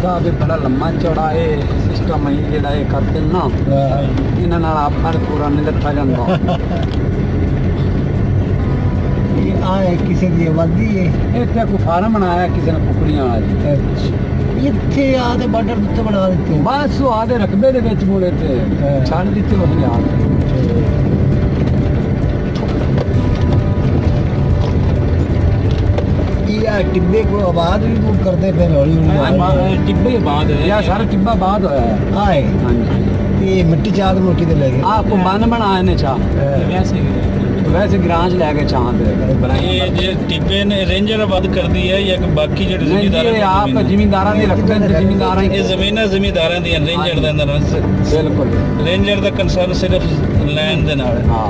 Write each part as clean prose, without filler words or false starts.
देखा भी बड़ा लम्बा चौड़ा ये सिस्टम है जेड़ा ये करते ना इन्हां नाल आपां पूरा नहीं लथा जांदा ये आए किसी दी आबादी है इत्थे कोई फार्म बनाया किसी ने कुकड़ियां वाला ਇੱਥੇ ਆ ਤੇ ਬਾਰਡਰ ਉੱਤੇ ਬਣਾ ਦਿੱਤੇ बस वो आधे रकबे दे विच मुड़े ते छड़ दित्ते हो यार ਇਹ ਟਿੱਬੇ ਕੋ ਆਬਾਦ ਵੀ ਦੂਰ ਕਰਦੇ ਫਿਰ ਹੌਲੀ ਹੌਲੀ टिब्बे बाद या सारा टिब्बा बाद होया है ਆਏ हाँ जी ਤੇ ਮਿੱਟੀ ਚਾਦ ਮੋਟੀ ਤੇ ਲੈ ਗਏ आपको बन बनाए ने चा वैसे ग्रांच ले गए चांद ये जे टिब्बे ने रेंजर आबाद कर दी है या कि बाकी जेडे नहीं जिमीदार ये आप जिमींदारां दी रखते हैं जिमींदारां ये जमीनां जिमीदारां दी रेंजर दे अंदर बिल्कुल रेंजर दा कंसर्न सिर्फ लैंड दे नाल हाँ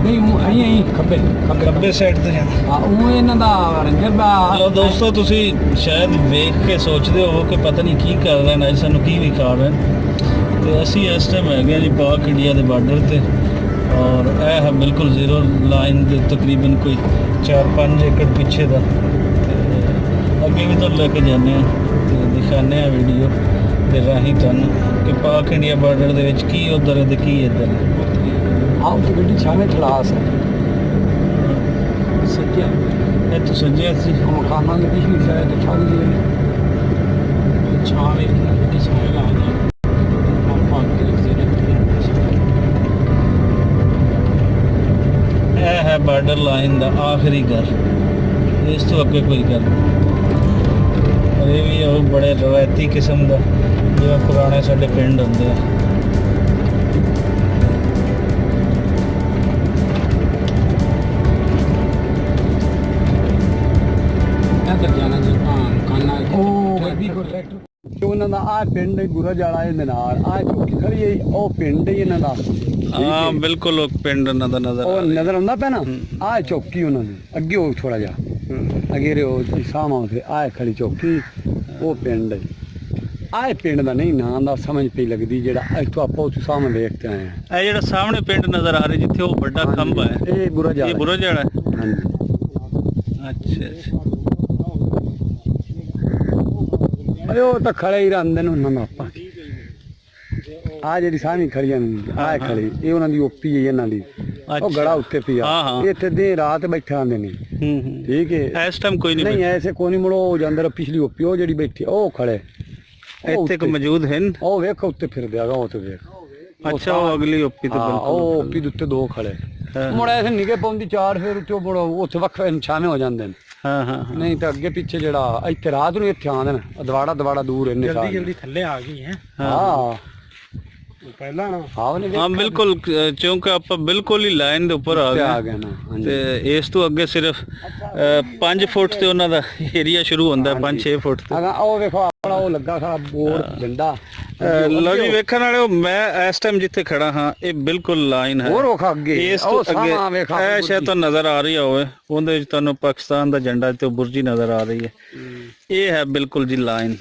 नहीं वो यही खब्बे ਖੱਬੇ ਸਾਈਡ ਤੇ ਜਾਣਾ हाँ वो इन्हां दा रंजर दा ਲੋ ਦੋਸਤੋ ਤੁਸੀਂ ਸ਼ਾਇਦ ਵੇਖ ਕੇ ਸੋਚਦੇ ਹੋ ਕਿ ਪਤਾ ਨਹੀਂ ਕੀ ਕਰ ਰਹੇ ਨੇ ਸਾਨੂੰ ਕੀ ਵਿਖਾ ਰਹੇ ਨੇ ਤੇ ਅਸੀਂ ਇਸ ਟਾਈਮ ਹੈਗੇ ਜੀ ਪਾਕ ਇੰਡੀਆ ਦੇ ਬਾਰਡਰ ਤੇ ਔਰ ਇਹ ਹੈ ਬਿਲਕੁਲ ਜ਼ੀਰੋ ਲਾਈਨ ਦੇ ਤਕਰੀਬਨ ਕੋਈ 4-5 ਏਕੜ ਪਿੱਛੇ ਦਾ ਤੇ ਅੱਗੇ ਵੀ ਤੁਹਾਨੂੰ ਲੈ ਕੇ ਜਾਂਦੇ ਆ ਤੇ ਦਿਖਾਉਂਦੇ ਆ ਵੀਡੀਓ ਦੇ ਰਾਹੀਂ ਤੁਹਾਨੂੰ ਕਿ ਪਾਕ ਇੰਡੀਆ ਬਾਰਡਰ ਦੇ ਵਿੱਚ ਕੀ ਉੱਧਰ ਹੈ ਤੇ ਕੀ ਇੱਧਰ ਹੈ आओ तो गड्डी छावे खलास है ਸੱਜਿਆ ਇਹ ਤੋਂ ਸੱਜਿਆ ਸੀ हम खाना में भी शायद छाव दी ਛਾਵੇਂ ਦੀ ਛਾਵੇਂ ਲਾ ਦੇ ਆਪਾਂ ਇਹ ਹੈ ਬਾਰਡਰ ਲਾਈਨ ਦਾ ਆਖਰੀ ਘਰ ਇਸ ਤੋਂ ਅੱਗੇ ਕੋਈ ਘਰ ਨਹੀਂ ਇਹ ਵੀ ਉਹ ਬੜੇ ਰਵਾਇਤੀ ਕਿਸਮ ਦਾ ਜਿਵੇਂ ਪੁਰਾਣੇ ਸਾਡੇ ਪਿੰਡ ਹੁੰਦੇ ਆ ਜਾਣਾ ਜੀ ਖਾਨਾ ਉਹ ਵੀ ਟਰੈਕਟਰ ਉਹਨਾਂ ਦਾ ਆ ਪਿੰਡ ਗੁਰਜ ਵਾਲਾ ਇਹਦੇ ਨਾਲ ਆ ਚੌਕੀ ਖੜੀ ਹੈ ਉਹ ਪਿੰਡ ਹੀ ਇਹਨਾਂ ਦਾ ਹਾਂ ਬਿਲਕੁਲ ਉਹ ਪਿੰਡ ਉਹਨਾਂ ਦਾ ਨਜ਼ਰ ਉਹ ਨਜ਼ਰ ਆਉਂਦਾ ਪਿਆ ਨਾ ਆ ਚੌਕੀ ਉਹਨਾਂ ਦੀ ਅੱਗੇ ਉਹ ਥੋੜਾ ਜਿਹਾ ਅੱਗੇ ਉਹ ਸਾਹਮਣੇ ਉੱਥੇ ਆ ਖੜੀ ਚੌਕੀ ਉਹ ਪਿੰਡ ਹੈ ਆਏ ਪਿੰਡ ਦਾ ਨਹੀਂ ਨਾਂ ਦਾ ਸਮਝ ਪਈ ਲੱਗਦੀ ਜਿਹੜਾ ਇੱਥੋਂ ਆਪਾਂ ਉੱਥੇ ਸਾਹਮਣੇ ਦੇਖਦੇ ਆਏ ਆ ਇਹ ਜਿਹੜਾ ਸਾਹਮਣੇ ਪਿੰਡ ਨਜ਼ਰ ਆ ਰਿਹਾ ਜਿੱਥੇ ਉਹ ਵੱਡਾ ਖੰਭ ਹੈ ਇਹ ਗੁਰਜ ਵਾਲਾ ਇਹ ਬੁਰਜ ਵਾਲਾ ਹਾਂਜੀ ਅੱਛਾ ਅੱਛਾ ਅਰੇ ਉਹ ਤਾਂ ਖੜੇ ਹੀ ਰਹਿੰਦੇ ਨੇ ਉਹਨਾਂ ਨੂੰ ਆਪਾਂ ਆ ਜਿਹੜੀ ਸਾਹਮਣੇ ਖੜੀਆਂ ਨੇ ਆ ਖੜੀ ਇਹ ਉਹਨਾਂ ਦੀ ਓਪੀ ਹੈ ਇਹਨਾਂ ਦੀ ਉਹ ਗੜਾ ਉੱਤੇ ਪਿਆ ਇੱਥੇ ਦੇ ਰਾਤ ਬੈਠੇ ਆਂਦੇ ਨੇ ਠੀਕ ਹੈ ਇਸ ਟਾਈਮ ਕੋਈ ਨਹੀਂ ਐਸੇ ਕੋਈ ਨਹੀਂ ਮੁੜੋ ਜਾਂਦੇ ਪਿਛਲੀ ਓਪੀ ਉਹ ਜਿਹੜੀ ਬੈਠੀ ਉਹ ਖੜੇ ਇੱਥੇ ਕੋ ਮੌਜੂਦ ਹਨ ਉਹ ਵੇਖ ਉੱਤੇ ਫਿਰਦੇ ਆਗਾ ਉਹ ਤੇ ਵੇਖ ਅੱਛਾ ਉਹ ਅਗਲੀ ਓਪੀ ਤੇ ਬਿਲਕੁਲ ਉਹ ਓਪੀ ਦੇ ਉੱਤੇ ਦੋ ਖੜੇ ਮੁੜ ਐਸੇ ਨਿਗੇ ਪਾਉਂਦੀ ਚਾਰ ਫਿਰ ਉੱਤੇ ਬੜਾ ਉੱਥੇ ਵੱਖਰੇ ਨਿਸ਼ਾਨੇ ਹੋ ਜਾਂਦੇ ਨੇ ਹਾਂ ਨਹੀਂ ਤਾਂ ਅੱਗੇ ਪਿੱਛੇ ਜਿਹੜਾ ਇੱਥੇ ਰਾਤ ਨੂੰ ਇੱਥੇ ਆਉਂਦੇ ਨੇ ਦਵਾੜਾ ਦੂਰ ਇੰਨੇ ਜਲਦੀ ਥੱਲੇ ਆ ਗਈ ਹੈ ਹਾਂ ਪਹਿਲਾਂ ਨਾ ਹਾਂ ਬਿਲਕੁਲ ਕਿਉਂਕਿ ਆਪਾਂ ਬਿਲਕੁਲ ਹੀ ਲਾਈਨ ਦੇ ਉੱਪਰ ਆ ਗਏ ਨਾ ਤੇ ਇਸ ਤੋਂ ਅੱਗੇ ਸਿਰਫ 5 ਫੁੱਟ ਤੇ ਉਹਨਾਂ ਦਾ ਏਰੀਆ ਸ਼ੁਰੂ ਹੁੰਦਾ 5-6 ਫੁੱਟ ਤੇ ਉਹ ਵੇਖੋ ਆਪਣਾ ਉਹ ਲੱਗਾ ਸਾਰਾ ਬੋਰਡ ਡੰਡਾ ਲਓ ਜੀ ਵੇਖਣ ਵਾਲਿਓ ਮੈਂ ਇਸ ਟਾਈਮ ਜਿੱਥੇ ਖੜਾ ਹਾਂ ਇਹ ਬਿਲਕੁਲ ਲਾਈਨ ਹੈ ਹੋਰ ਵੇਖੋ ਅੱਗੇ ਇਸ ਤੋਂ ਅੱਗੇ ਇਹ ਸ਼ਾਇਦ ਤੁਹਾਨੂੰ ਨਜ਼ਰ ਆ ਰਹੀ ਹੋਵੇ ਉਹਦੇ ਵਿੱਚ ਤੁਹਾਨੂੰ ਪਾਕਿਸਤਾਨ ਦਾ ਝੰਡਾ ਤੇ ਬੁਰਜੀ ਨਜ਼ਰ ਆ ਰਹੀ ਹੈ ਇਹ ਹੈ ਬਿਲਕੁਲ ਜੀ ਲਾਈਨ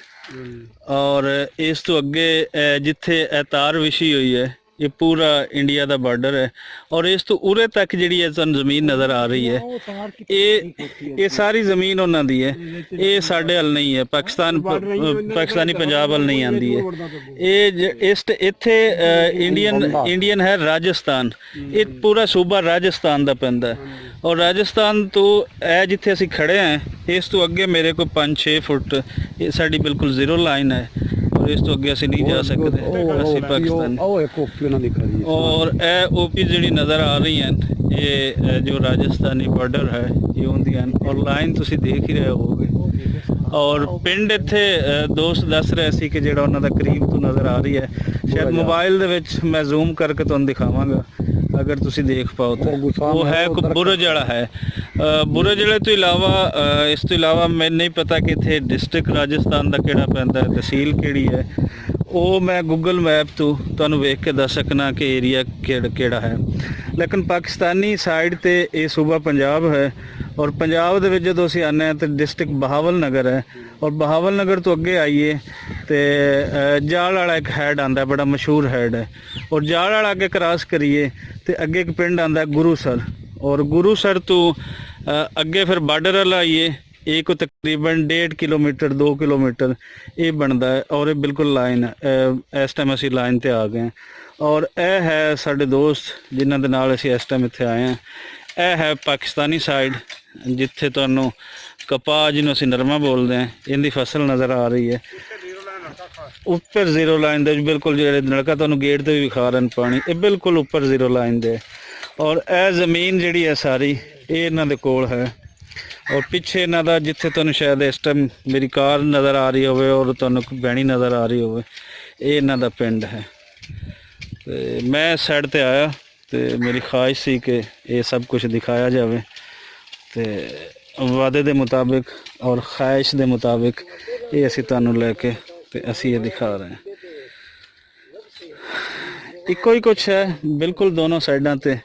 ਔਰ ਇਸ ਤੋਂ ਅੱਗੇ ਜਿੱਥੇ ਇਹ ਤਾਰ ਵਿਛੀ ਹੋਈ ਹੈ ਇਹ ਪੂਰਾ ਇੰਡੀਆ ਦਾ ਬਾਰਡਰ ਹੈ ਔਰ ਇਸ ਤੋਂ ਉਰੇ ਤੱਕ ਜਿਹੜੀ ਹੈ ਤੁਹਾਨੂੰ ਜ਼ਮੀਨ ਨਜ਼ਰ ਆ ਰਹੀ ਹੈ ਇਹ ਸਾਰੀ ਜ਼ਮੀਨ ਉਹਨਾਂ ਦੀ ਹੈ ਇਹ ਸਾਡੇ ਹਲ ਨਹੀਂ ਹੈ ਪਾਕਿਸਤਾਨੀ ਪੰਜਾਬ ਹਲ ਨਹੀਂ ਆਂਦੀ ਹੈ ਇਹ ਇੱਥੇ ਇੰਡੀਅਨ ਹੈ ਰਾਜਸਥਾਨ ਇਹ ਪੂਰਾ ਸੂਬਾ ਰਾਜਸਥਾਨ ਦਾ ਪੈਂਦਾ ਹੈ ਔਰ ਰਾਜਸਥਾਨ ਤੋਂ ਇਹ ਜਿੱਥੇ ਅਸੀਂ ਖੜੇ ਹਾਂ ਇਸ ਤੋਂ ਅੱਗੇ ਮੇਰੇ ਕੋਲ 5-6 ਫੁੱਟ ਇਹ ਸਾਡੀ ਬਿਲਕੁਲ ਜ਼ੀਰੋ ਲਾਈਨ ਹੈ ਔਰ ਇਸ ਤੋਂ ਅੱਗੇ ਅਸੀਂ ਨਹੀਂ ਜਾ ਸਕਦੇ ਅਸੀਂ ਪਾਕਿਸਤਾਨ ਉਹ ਇੱਕ ਓਪੀ ਉਹਨਾਂ ਦੀ ਖੜੀ ਹੈ ਔਰ ਇਹ ਓਪੀ ਜਿਹੜੀ ਨਜ਼ਰ ਆ ਰਹੀ ਹਨ ਇਹ ਜੋ ਰਾਜਸਥਾਨੀ ਬਾਰਡਰ ਹੈ ਇਹ ਹੁੰਦੀਆਂ ਔਰ ਲਾਈਨ ਤੁਸੀਂ ਦੇਖ ਹੀ ਰਹੇ ਹੋਵੋਗੇ ਔਰ ਪਿੰਡ ਇੱਥੇ ਦੋਸਤ ਦੱਸ ਰਹੇ ਸੀ ਕਿ ਜਿਹੜਾ ਉਹਨਾਂ ਦਾ ਕਰੀਬ ਤੋਂ ਨਜ਼ਰ ਆ ਰਹੀ ਹੈ ਸ਼ਾਇਦ ਮੋਬਾਈਲ ਦੇ ਵਿੱਚ ਮੈਂ ਜ਼ੂਮ ਕਰਕੇ ਤੁਹਾਨੂੰ ਦਿਖਾਵਾਂਗਾ ਅਗਰ ਤੁਸੀਂ ਦੇਖ ਪਾਓ ਤਾਂ ਉਹ ਹੈ ਬੁਰਜ ਵਾਲਾ ਹੈ ਬੁਰਜ ਵਾਲੇ ਤੋਂ ਇਲਾਵਾ ਇਸ ਤੋਂ ਇਲਾਵਾ ਮੈਨੂੰ ਨਹੀਂ ਪਤਾ ਕਿ ਇੱਥੇ ਡਿਸਟ੍ਰਿਕਟ ਰਾਜਸਥਾਨ ਦਾ ਕਿਹੜਾ ਪੈਂਦਾ ਤਹਿਸੀਲ ਕਿਹੜੀ ਹੈ ਉਹ ਮੈਂ ਗੂਗਲ ਮੈਪ ਤੋਂ ਤੁਹਾਨੂੰ ਵੇਖ ਕੇ ਦੱਸ ਸਕਣਾ ਕਿ ਏਰੀਆ ਕਿਹੜਾ ਹੈ ਲੇਕਿਨ ਪਾਕਿਸਤਾਨੀ ਸਾਈਡ ਤੇ ਇਹ ਸੂਬਾ ਪੰਜਾਬ ਹੈ ਔਰ ਪੰਜਾਬ ਦੇ ਵਿੱਚ ਜਦੋਂ ਅਸੀਂ ਆਉਂਦੇ ਹਾਂ ਤਾਂ ਡਿਸਟ੍ਰਿਕਟ ਬਹਾਵਲ ਨਗਰ ਹੈ ਔਰ ਬਹਾਵਲ ਨਗਰ ਤੋਂ ਅੱਗੇ ਆਈਏ ਤੇ ਜਾਲ ਵਾਲਾ ਇੱਕ ਹੈਡ ਆਉਂਦਾ ਬੜਾ ਮਸ਼ਹੂਰ ਹੈਡ ਹੈ ਔਰ ਜਾਲ ਵਾਲਾ ਅੱਗੇ ਕ੍ਰਾਸ ਕਰੀਏ ਤੇ ਅੱਗੇ ਇੱਕ ਪਿੰਡ ਆਉਂਦਾ ਗੁਰੂਸਰ ਔਰ ਗੁਰੂਸਰ ਤੋਂ ਅੱਗੇ ਫਿਰ ਬਾਰਡਰ ਵਾਲਾ ਆਈਏ ਇਹ ਕੋ ਤਕਰੀਬਨ 1.5 ਕਿਲੋਮੀਟਰ 2 ਕਿਲੋਮੀਟਰ ਇਹ ਬਣਦਾ ਹੈ ਔਰ ਇਹ ਬਿਲਕੁਲ ਲਾਈਨ ਇਸ ਟਾਈਮ ਅਸੀਂ ਲਾਈਨ ਤੇ ਆ ਗਏ ਹਾਂ। ਔਰ ਇਹ ਹੈ ਸਾਡੇ ਦੋਸਤ ਜਿਨ੍ਹਾਂ ਦੇ ਨਾਲ ਅਸੀਂ ਇਸ ਟਾਈਮ ਇੱਥੇ ਆਏ ਹਾਂ। ਇਹ ਹੈ ਪਾਕਿਸਤਾਨੀ ਸਾਈਡ ਜਿੱਥੇ ਤੁਹਾਨੂੰ ਕਪਾਹ ਜਿਹਨੂੰ ਅਸੀਂ ਨਰਮਾ ਬੋਲਦੇ ਹਾਂ ਇਹਦੀ ਫਸਲ ਨਜ਼ਰ ਆ ਰਹੀ ਹੈ। ਉੱਪਰ ਜ਼ੀਰੋ ਲਾਈਨ ਦੇ ਬਿਲਕੁਲ ਜਿਹੜੇ ਨਲਕਾ ਤੁਹਾਨੂੰ ਗੇਟ ਤੇ ਵੀ ਵਿਖਾ ਰਹੇ ਪਾਣੀ ਇਹ ਬਿਲਕੁਲ ਉੱਪਰ ਜ਼ੀਰੋ ਲਾਈਨ ਦੇ। ਔਰ ਇਹ ਜ਼ਮੀਨ ਜਿਹੜੀ ਹੈ ਸਾਰੀ ਇਹ ਇਹਨਾਂ ਦੇ ਕੋਲ ਹੈ। ਔਰ ਪਿੱਛੇ ਇਹਨਾਂ ਦਾ ਜਿੱਥੇ ਤੁਹਾਨੂੰ ਸ਼ਾਇਦ ਇਸ ਟਾਈਮ ਮੇਰੀ ਕਾਰ ਨਜ਼ਰ ਆ ਰਹੀ ਹੋਵੇ ਔਰ ਤੁਹਾਨੂੰ ਬੈਣੀ ਨਜ਼ਰ ਆ ਰਹੀ ਹੋਵੇ ਇਹ ਇਹਨਾਂ ਦਾ ਪਿੰਡ ਹੈ। ਤੇ ਮੈਂ ਸਾਈਡ ਤੇ ਆਇਆ ਤੇ ਮੇਰੀ ख्वाहिश ਸੀ ਕਿ ਇਹ ਸਭ ਕੁਝ ਦਿਖਾਇਆ ਜਾਵੇ ਤੇ ਵਾਅਦੇ ਦੇ ਮੁਤਾबिक ਔਰ ख्वाहिश ਦੇ ਮੁਤਾबिक ਇਹ ਅਸੀਂ ਤੁਹਾਨੂੰ ਲੈ ਕੇ ਤੇ ਅਸੀਂ ਇਹ ਦਿਖਾ ਰਹੇ ਹਾਂ। ਇੱਕੋ ਹੀ ਕੁਛ ਹੈ ਬਿਲਕੁਲ ਦੋਨੋਂ ਸਾਈਡਾਂ ਤੇ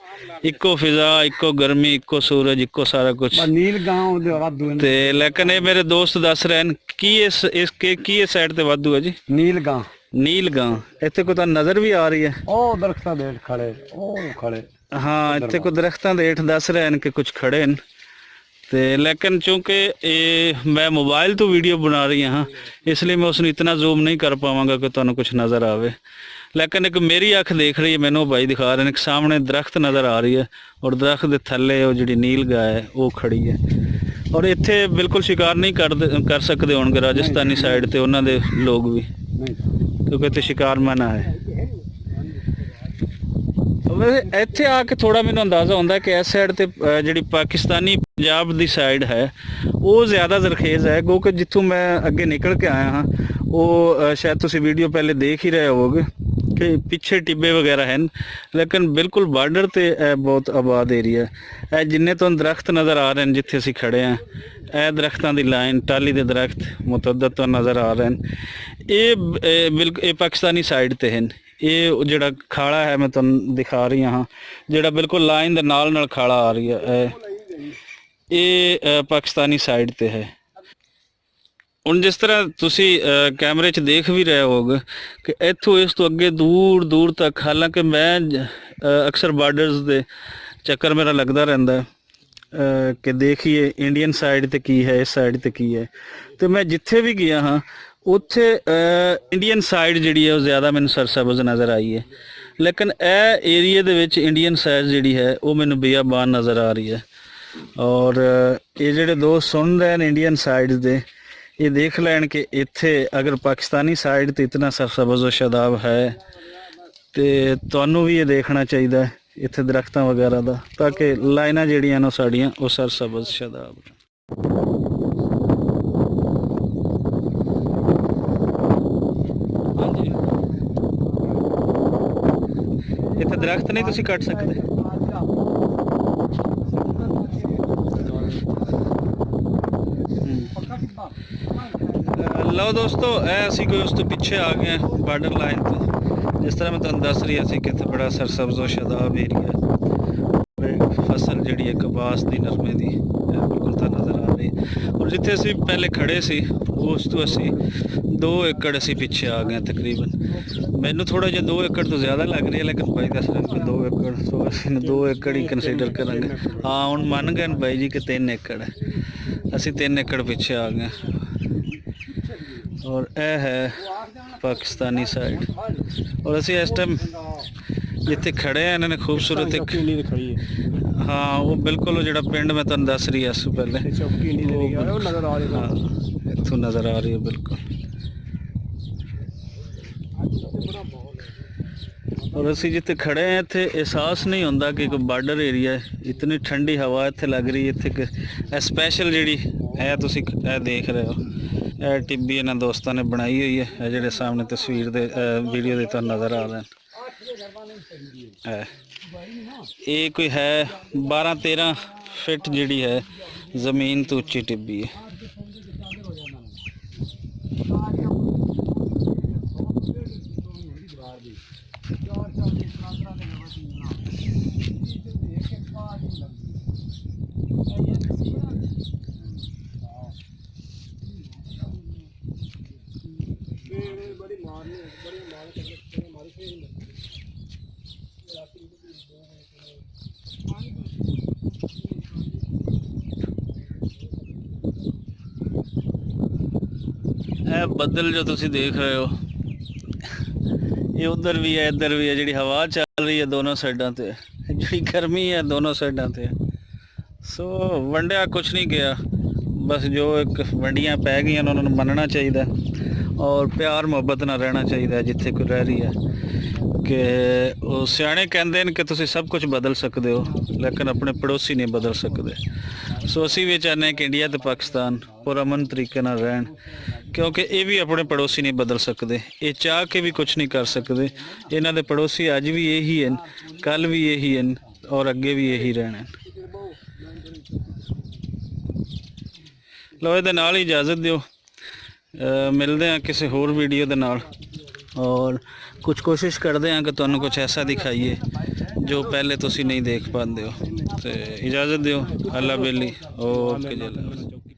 ਇੱਕੋ ਫਿਜ਼ਾ ਇੱਕੋ ਗਰਮੀ ਇੱਕੋ ਸੂਰਜ ਇੱਕੋ ਸਾਰਾ ਕੁਛ ਨੀਲ ਗਾਂव ਦੇ ਵਾਧੂ ਤੇ ਲੇਕਿਨ ਇਹ ਮੇਰੇ ਦੋਸਤ ਦੱਸ ਰਹੇ ਹਨ ਕੀ ਕੀ ਸਾਈਡ ਤੇ ਵਾਧੂ ਹੈ ਜੀ? ਨੀਲ ਗਾਂ ਨੀਲ ਗਾਂ ਇੱਥੇ ਕੋਈ ਤਾਂ ਨਜ਼ਰ ਵੀ ਆ ਰਹੀ ਹੈ। ਉਹ ਦਰਖਤਾਂ ਦੇ ਹੇਠ ਖੜੇ ਉਹ ਖੜੇ ਹਾਂ ਇੱਥੇ ਕੋਈ ਦਰਖਤਾਂ ਦੇ ਹੇਠ ਦੱਸ ਰਹੇ ਹਨ ਕਿ ਕੁਝ ਖੜੇ ਹਨ ਤੇ ਲੇਕਿਨ ਚूंकि ਇਹ ਮੈਂ ਮੋਬਾਈਲ ਤੋਂ ਵੀਡੀਓ ਬਣਾ ਰਹੀ ਹਾਂ ਇਸ ਲਈ ਮੈਂ ਉਸ ਨੂੰ ਇਤਨਾ ਜ਼ੂਮ ਨਹੀਂ ਕਰ ਪਾਵਾਂਗਾ ਕਿ ਤੁਹਾਨੂੰ ਕੁਝ ਨਜ਼ਰ ਆਵੇ। लेकिन एक मेरी अख देख रही है मैनू भाई दिखा रहे हैं कि सामने दरख्त नज़र आ रही है और दरख्त के थले वो जी नील गाय है वो खड़ी है। और इत्थे बिल्कुल शिकार नहीं कर सकते होंगे राजस्थानी साइड ते उन्होंने लोग भी क्योंकि इत्थे शिकार मना है। वैसे इत्थे आके थोड़ा मैनू अंदाज़ा होंदा कि इस साइड ते जिहड़ी पाकिस्तानी पंजाब दी साइड है वो ज़्यादा जरखेज़ है क्योंकि जित्थों मैं अगे निकल के आया हाँ वो शायद तुसीं वीडियो पहले देख ही रहे होगे कि पिछे टिब्बे वगैरह हैं लेकिन बिल्कुल बार्डर ते बहुत आबाद एरिया है। जिन्ने तो दरख्त नज़र आ रहे हैं जिथे असीं खड़े हैं ਇਹ ਦਰਖਤਾਂ ਦੀ ਲਾਈਨ ਟਾਲੀ ਦੇ ਦਰਖਤ ਮੁਤਅੱਦਦ ਤੋਂ ਨਜ਼ਰ ਆ ਰਹੇ ਹਨ। ਇਹ ਬਿਲਕੁਲ ਇਹ ਪਾਕਿਸਤਾਨੀ ਸਾਈਡ ਤੇ ਹਨ। ਇਹ ਜਿਹੜਾ ਖਾਲਾ ਹੈ ਮੈਂ ਤੁਹਾਨੂੰ ਦਿਖਾ ਰਹੀ ਹਾਂ ਜਿਹੜਾ ਬਿਲਕੁਲ ਲਾਈਨ ਦੇ ਨਾਲ ਨਾਲ ਖਾਲਾ ਆ ਰਹੀ ਹੈ ਇਹ ਪਾਕਿਸਤਾਨੀ ਸਾਈਡ ਤੇ ਹੈ। ਹੁਣ ਜਿਸ ਤਰ੍ਹਾਂ ਤੁਸੀਂ ਕੈਮਰੇ 'ਚ ਦੇਖ ਵੀ ਰਹੇ ਹੋਗੇ ਕਿ ਇੱਥੋਂ ਇਸ ਤੋਂ ਅੱਗੇ ਦੂਰ ਦੂਰ ਤੱਕ ਹਾਲਾਂਕਿ ਮੈਂ ਅਕਸਰ ਬਾਰਡਰਸ ਦੇ ਚੱਕਰ ਮੇਰਾ ਲੱਗਦਾ ਰਹਿੰਦਾ कि देखिए इंडियन साइड ते की है इस साइड ते की है तो मैं जिथे भी गया हाँ उत्थे इंडियन साइड जिहड़ी है वो ज़्यादा मैनूं सरसब्ज़ नज़र आई है लेकिन ए एरिए दे विच इंडियन साइड जिहड़ी है वो मैनूं बियाबान नज़र आ रही है। और ये जिहड़े दोस्त सुन रहे हैं इंडियन साइड दे ये देख लैन कि इत्थे अगर पाकिस्तानी साइड ते इतना सरसब्ज़ व शादाब है तो तुहानूं भी ये देखना चाहिए इत्थे दरख्तां वगैरह दा ताकि लाइनां जिहड़ियां ने साड़ियां वो सरसब्ज़ शादाब। ਹਾਂਜੀ ਇੱਥੇ ਦਰਖਤ ਨਹੀਂ ਤੁਸੀਂ ਕੱਟ ਸਕਦੇ। ਲਓ ਦੋਸਤੋ ਇਹ ਅਸੀਂ ਕੋਈ ਉਸ ਤੋਂ ਪਿੱਛੇ ਆ ਗਏ ਬਾਰਡਰ ਲਾਈਨ ਤੋਂ जिस तरह मैं तुहानूं दस रही सी कि बड़ा सरसब्ज़ और शादाब एरिया फसल जिहड़ी है कपास की नरमे की बिल्कुल तो नज़र आ रही है। और जिथे असीं पहले खड़े सी उस तो असीं 2 एकड़ असीं पिछे आ गए तकरीबन। मैनूं थोड़ा जिहा 2 एकड़ तो ज़्यादा लग रही है लेकिन भाई दस रहे कि 2 एकड़ तो असीं 2 एकड़ ही कंसीडर करांगे। हाँ हुण मन गए भाई जी कि 3 एकड़ है असीं 3 एकड़ पिछे आ गए। और यह है पाकिस्तानी साइड और असी इस टाइम जिथे खड़े हैं इन्होंने खूबसूरत एक हाँ वो बिल्कुल जो पिंड मैं तुहानूं दस रही इस पहले हाँ इत्थों नज़र आ रही है बिल्कुल। और असी जिथे खड़े हैं इत्थे एहसास नहीं होंदा कि कोई बार्डर एरिया है इतनी ठंडी हवा इत्थे लग रही है। इत्थे स्पैशल जिहड़ी है तुसीं देख रहे हो टिब्बी इन्हां दोस्तां ने बनाई हुई है जिहड़े सामने तस्वीर दे वीडियो दे तुहानूं नज़र आ रहे हैं। ये कोई है 12-13 फिट जिहड़ी है ज़मीन तो उच्ची टिब्बी है। ਇਹ ਬੱਦਲ ਜੋ ਤੁਸੀਂ ਦੇਖ ਰਹੇ ਹੋ ਇਹ ਉਧਰ ਵੀ ਹੈ ਇੱਧਰ ਵੀ ਹੈ। ਜਿਹੜੀ ਹਵਾ ਚੱਲ ਰਹੀ ਹੈ ਦੋਨੋਂ ਸਾਈਡਾਂ ਤੇ, ਜਿਹੜੀ ਗਰਮੀ ਹੈ ਦੋਨੋਂ ਸਾਈਡਾਂ ਤੇ। ਸੋ ਵੰਡਿਆ ਕੁਛ ਨਹੀਂ ਗਿਆ, ਬਸ ਜੋ ਇੱਕ ਵੰਡੀਆਂ ਪੈ ਗਈਆਂ ਉਹਨਾਂ ਨੂੰ ਮੰਨਣਾ ਚਾਹੀਦਾ ਔਰ ਪਿਆਰ ਮੁਹੱਬਤ ਨਾਲ ਰਹਿਣਾ ਚਾਹੀਦਾ ਜਿੱਥੇ ਕੋਈ ਰਹਿ ਰਹੀ ਹੈ। ਕਿ ਉਹ ਸਿਆਣੇ ਕਹਿੰਦੇ ਨੇ ਕਿ ਤੁਸੀਂ ਸਭ ਕੁਝ ਬਦਲ ਸਕਦੇ ਹੋ ਲੇਕਿਨ ਆਪਣੇ ਪੜੋਸੀ ਨਹੀਂ ਬਦਲ ਸਕਦੇ। ਸੋ ਅਸੀਂ ਵੀ ਚਾਹੁੰਦੇ ਹਾਂ ਕਿ ਇੰਡੀਆ ਤੇ ਪਾਕਿਸਤਾਨ ਪੁਰਅਮਨ ਤਰੀਕੇ ਨਾਲ ਰਹਿਣ, ਕਿਉਂਕਿ ਇਹ ਵੀ ਆਪਣੇ ਪੜੋਸੀ ਨਹੀਂ ਬਦਲ ਸਕਦੇ, ਇਹ ਚਾਹ ਕੇ ਵੀ ਕੁਝ ਨਹੀਂ ਕਰ ਸਕਦੇ। ਇਹਨਾਂ ਦੇ ਪੜੋਸੀ ਅੱਜ ਵੀ ਇਹੀ ਹਨ, ਕੱਲ ਵੀ ਇਹੀ ਹਨ ਔਰ ਅੱਗੇ ਵੀ ਇਹੀ ਰਹਿਣਾ। ਲਓ ਇਹਦੇ ਨਾਲ ਹੀ ਇਜਾਜ਼ਤ ਦਿਓ, ਮਿਲਦੇ ਹਾਂ ਕਿਸੇ ਹੋਰ ਵੀਡੀਓ ਦੇ ਨਾਲ ਔਰ ਕੁਝ ਕੋਸ਼ਿਸ਼ ਕਰਦੇ ਹਾਂ ਕਿ ਤੁਹਾਨੂੰ ਕੁਝ ਐਸਾ ਦਿਖਾਈਏ ਜੋ ਪਹਿਲੇ ਤੁਸੀਂ ਨਹੀਂ ਦੇਖ ਪਾਉਂਦੇ ਹੋ। ਤੇ ਇਜਾਜ਼ਤ ਦਿਓ, ਅੱਲਾ ਬੇਲੀ, ਓਕੇ ਜੀ।